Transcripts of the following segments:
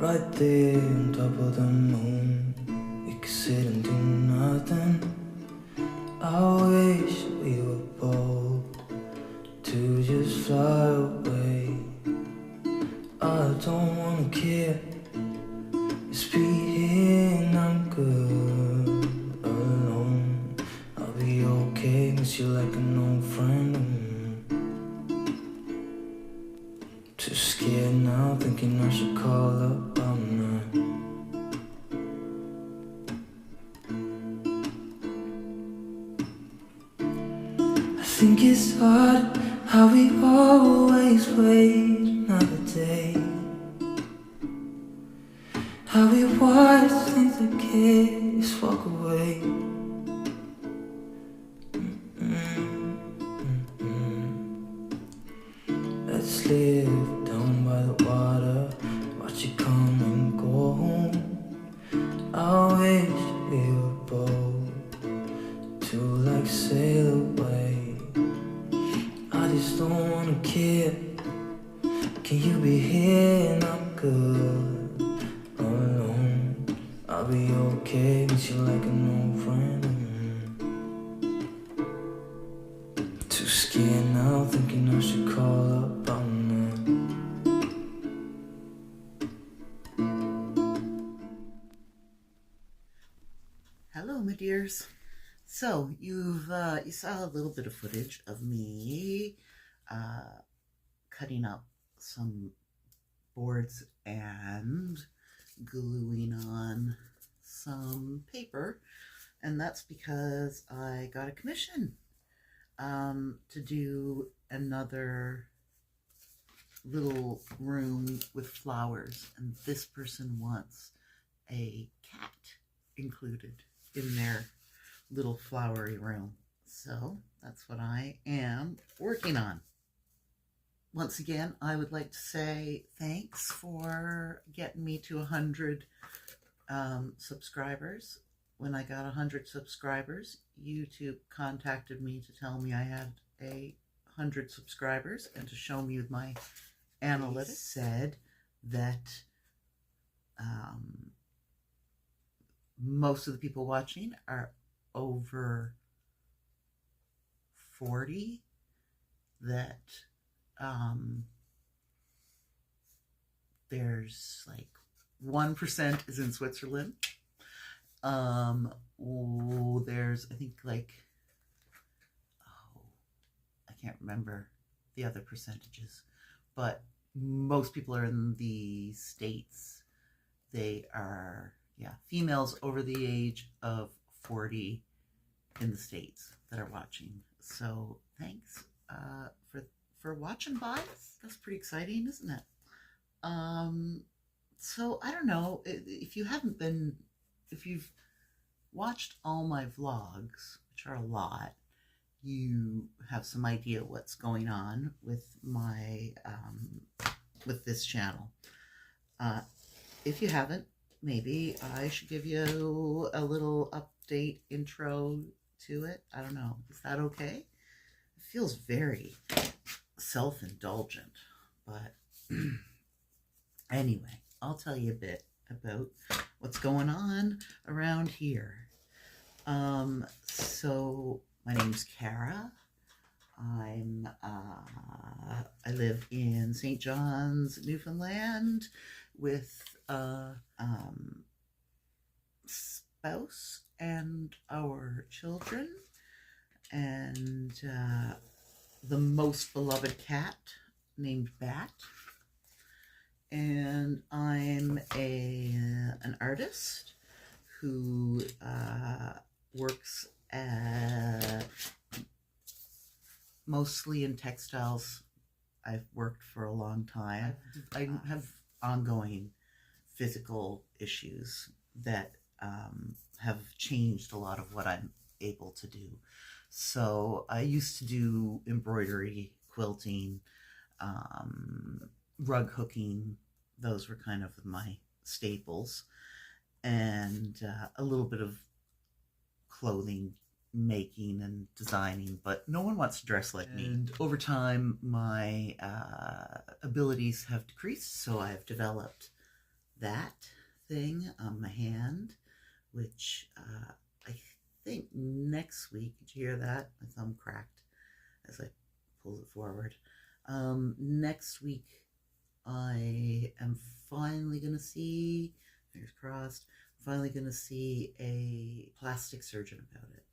right there on top of the moon. We could sit and do nothing. I wish we were bold to just fly away. I don't wanna care, just be here and I'm good alone. I'll be okay, miss you like an old friend. Too scared now, thinking I should call up, I'm not. I think it's odd how we always wait another day, how we watch things that kids walk away. Let's live down by the water, watch it come and go home. I wish we were bold to like sail away. I just don't wanna care. Can you be here and I'm good alone? I'll be okay, miss you like an old friend. Too scared now, thinking I should call up, I'm not. Hello, my dears. So you saw a little bit of footage of me cutting up some boards and gluing on some paper, and that's because I got a commission to do another little room with flowers, and this person wants a cat included in their little flowery room. So that's what I am working on. Once again, I would like to say thanks for getting me to 100 subscribers. When I got 100 subscribers, YouTube contacted me to tell me I had 100 subscribers and to show me with my analytics. Said that most of the people watching are over 40, that there's like 1% is in Switzerland. There's, I think, like, I can't remember the other percentages, but most people are in the States. They are, females over the age of 40 in the States that are watching. So thanks for watching, guys. That's pretty exciting, isn't it? So I don't know if you've watched all my vlogs, which are a lot, you have some idea what's going on with my with this channel. If you haven't, maybe I should give you a little update intro to it. I don't know. Is that okay? It feels very self-indulgent, but anyway, I'll tell you a bit about what's going on around here. So my name's Kara. I live in St. John's, Newfoundland, with a spouse and our children, and the most beloved cat named Bat. And I'm an artist who works mostly in textiles. I've worked for a long time. I have ongoing physical issues that have changed a lot of what I'm able to do. So I used to do embroidery, quilting, rug hooking. Those were kind of my staples, and a little bit of clothing making and designing, but no one wants to dress like me. And over time, my abilities have decreased, so I've developed that thing on my hand, which I think next week, did you hear that? My thumb cracked as I pulled it forward. Next week, I am finally going to see, fingers crossed, finally going to see a plastic surgeon about it.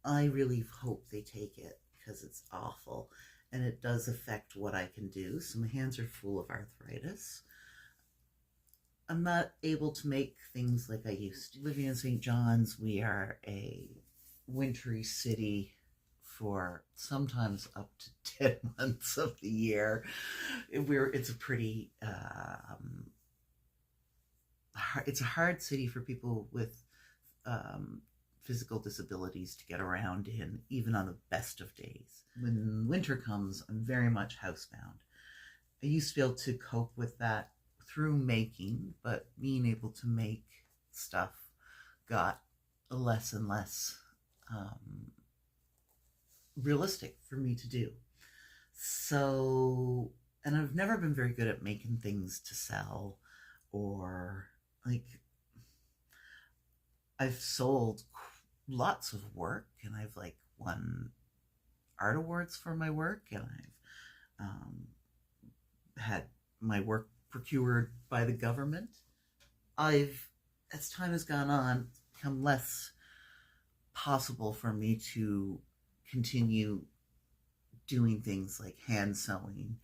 I really hope they take it because it's awful and it does affect what I can do. So my hands are full of arthritis. I'm not able to make things like I used to. Living in St. John's, we are a wintry city for sometimes up to 10 months of the year. It's a pretty, it's a hard city for people with physical disabilities to get around in, even on the best of days. When winter comes, I'm very much housebound. I used to be able to cope with that through making, but being able to make stuff got less and less realistic for me to do. So, and I've never been very good at making things to sell, or like, I've sold lots of work and I've like won art awards for my work, and I've had my work procured by the government. I've, as time has gone on, become less possible for me to continue doing things like hand sewing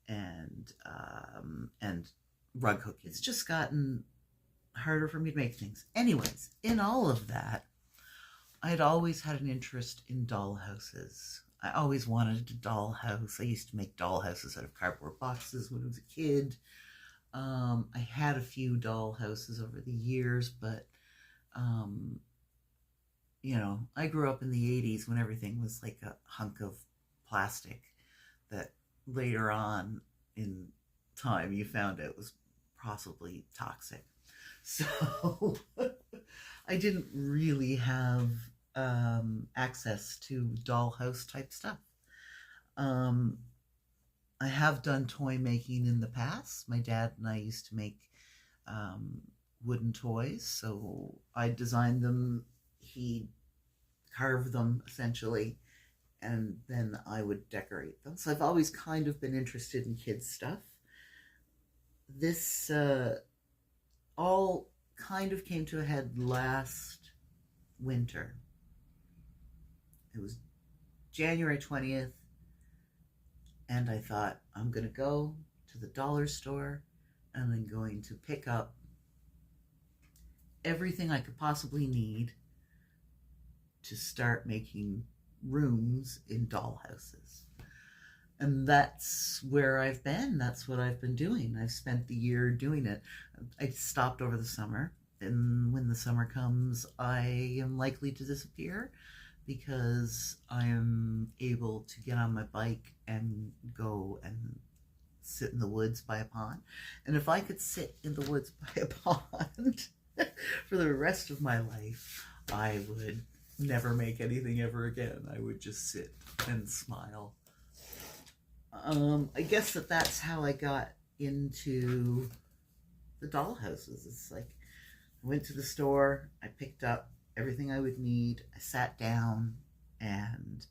and rug hooking. It's just gotten harder for me to make things. Anyways, in all of that, I'd always had an interest in dollhouses. I always wanted a dollhouse. I used to make dollhouses out of cardboard boxes when I was a kid. I had a few dollhouses over the years, but you know, I grew up in the 80s when everything was like a hunk of plastic that later on in time you found out was possibly toxic. So I didn't really have access to dollhouse type stuff. I have done toy making in the past. My dad and I used to make wooden toys, so I designed them, he carved them essentially, and then I would decorate them. So I've always kind of been interested in kids stuff. This all kind of came to a head last winter. It was January 20th, and I thought, I'm going to go to the dollar store and I'm going to pick up everything I could possibly need to start making rooms in dollhouses. And that's where I've been. That's what I've been doing. I've spent the year doing it. I stopped over the summer, and when the summer comes, I am likely to disappear because I am able to get on my bike and go and sit in the woods by a pond. And if I could sit in the woods by a pond for the rest of my life, I would never make anything ever again. I would just sit and smile. I guess that's how I got into the dollhouses. It's like I went to the store, I picked up everything I would need, I sat down and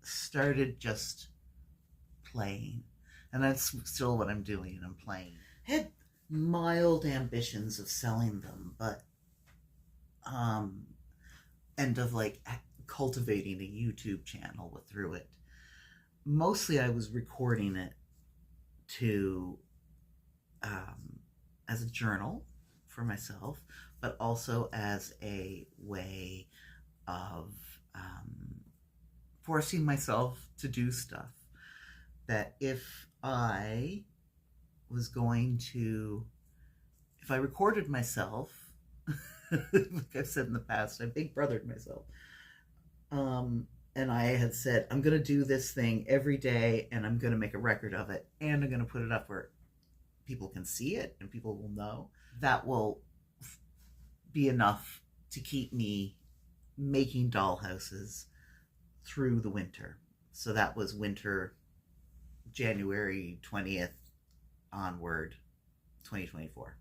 started just playing. And that's still what I'm doing. I'm playing. I had mild ambitions of selling them, but and of like cultivating a YouTube channel through it. Mostly I was recording it to as a journal for myself, but also as a way of forcing myself to do stuff that if I recorded myself, like I've said in the past, I big brothered myself. And I had said, I'm going to do this thing every day and I'm going to make a record of it and I'm going to put it up where people can see it and people will know. That will be enough to keep me making dollhouses through the winter. So that was winter, January 20th onward. 2024.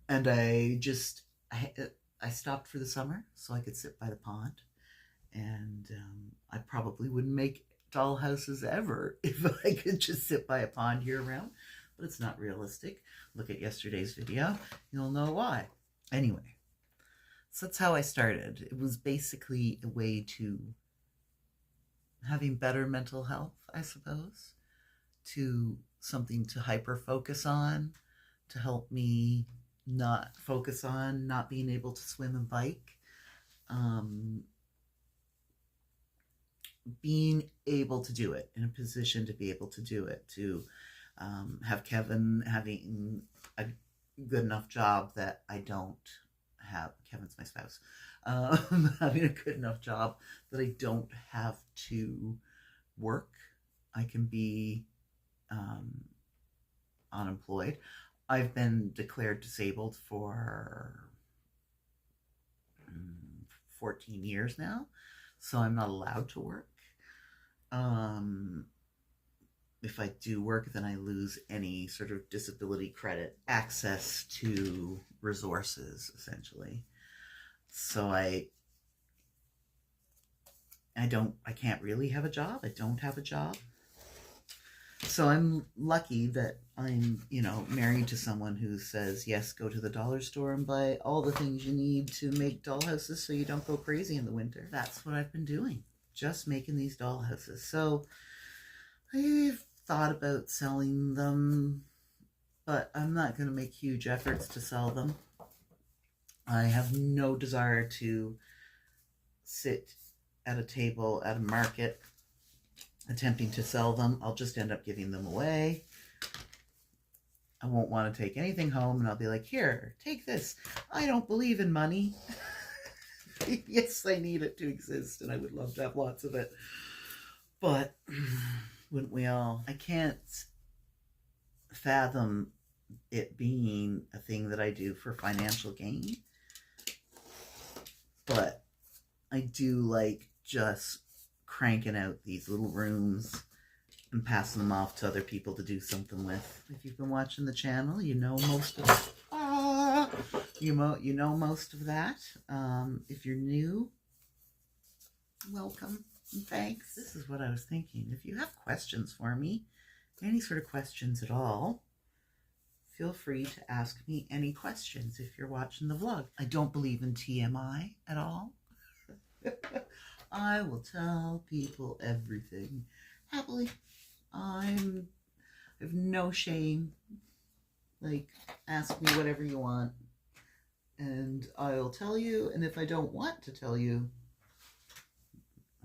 And I stopped for the summer so I could sit by the pond. And I probably wouldn't make dollhouses ever if I could just sit by a pond year round, but it's not realistic. Look at yesterday's video, you'll know why. Anyway, so that's how I started. It was basically a way to having better mental health, I suppose, to something to hyper focus on, to help me not focus on not being able to swim and bike. Being able to do it, in a position to be able to do it, to have Kevin having a good enough job that I don't have. Kevin's my spouse. Having a good enough job that I don't have to work. I can be unemployed. I've been declared disabled for 14 years now, so I'm not allowed to work. If I do work, then I lose any sort of disability credit access to resources, essentially. So I can't really have a job. I don't have a job. So I'm lucky that I'm, married to someone who says, yes, go to the dollar store and buy all the things you need to make dollhouses so you don't go crazy in the winter. That's what I've been doing, just making these dollhouses. So I've thought about selling them, but I'm not going to make huge efforts to sell them. I have no desire to sit at a table at a market attempting to sell them. I'll just end up giving them away. I won't want to take anything home, and I'll be like, here, take this. I don't believe in money. Yes, I need it to exist, and I would love to have lots of it. But wouldn't we all? I can't fathom it being a thing that I do for financial gain. But I do like just cranking out these little rooms and passing them off to other people to do something with. If you've been watching the channel, you know most of it. You know most of that. If you're new, welcome and thanks. This is what I was thinking. If you have questions for me, any sort of questions at all, feel free to ask me any questions if you're watching the vlog. I don't believe in TMI at all. I will tell people everything happily. I have no shame. Like, ask me whatever you want and I'll tell you. And if I don't want to tell you,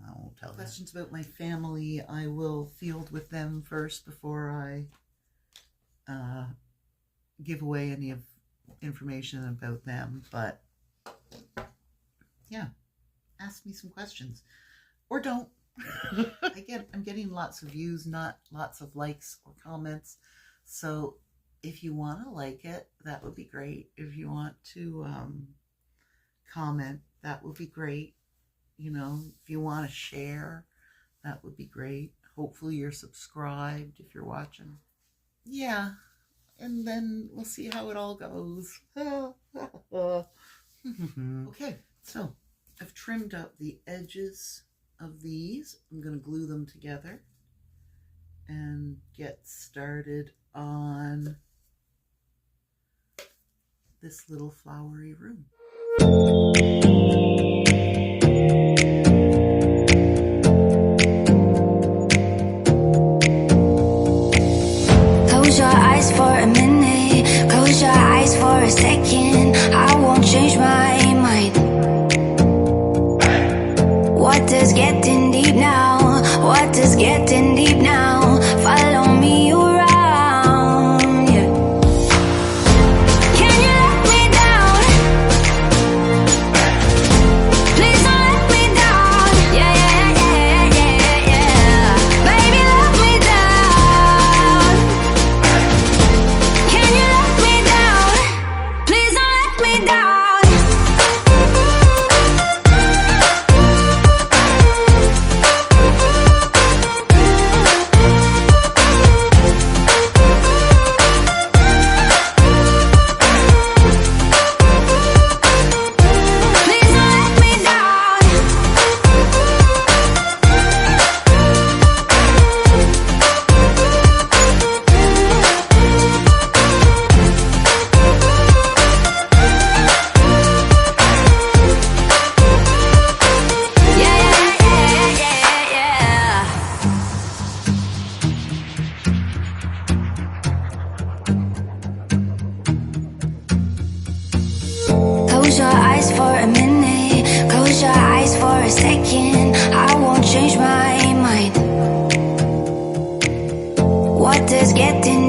I won't tell you. Questions about my family, I will field with them first before I give away any of information about them. But yeah, ask me some questions or don't. I'm getting lots of views, not lots of likes or comments. So if you want to like it, that would be great. If you want to comment, that would be great. If you want to share, that would be great. Hopefully you're subscribed if you're watching. Yeah, and then we'll see how it all goes. Okay, so I've trimmed up the edges of these. I'm going to glue them together and get started on this little flowery room. Close your eyes for a minute, close your eyes for a second. I won't change my mind. What is getting deep now? What is getting deep now? Follow me around, yeah. Can you let me down? Please don't let me down. Yeah, yeah, yeah, yeah, yeah. Baby, let me down. Can you let me down? Please don't Close your eyes for a minute, close your eyes for a second. I won't change my mind. What does getting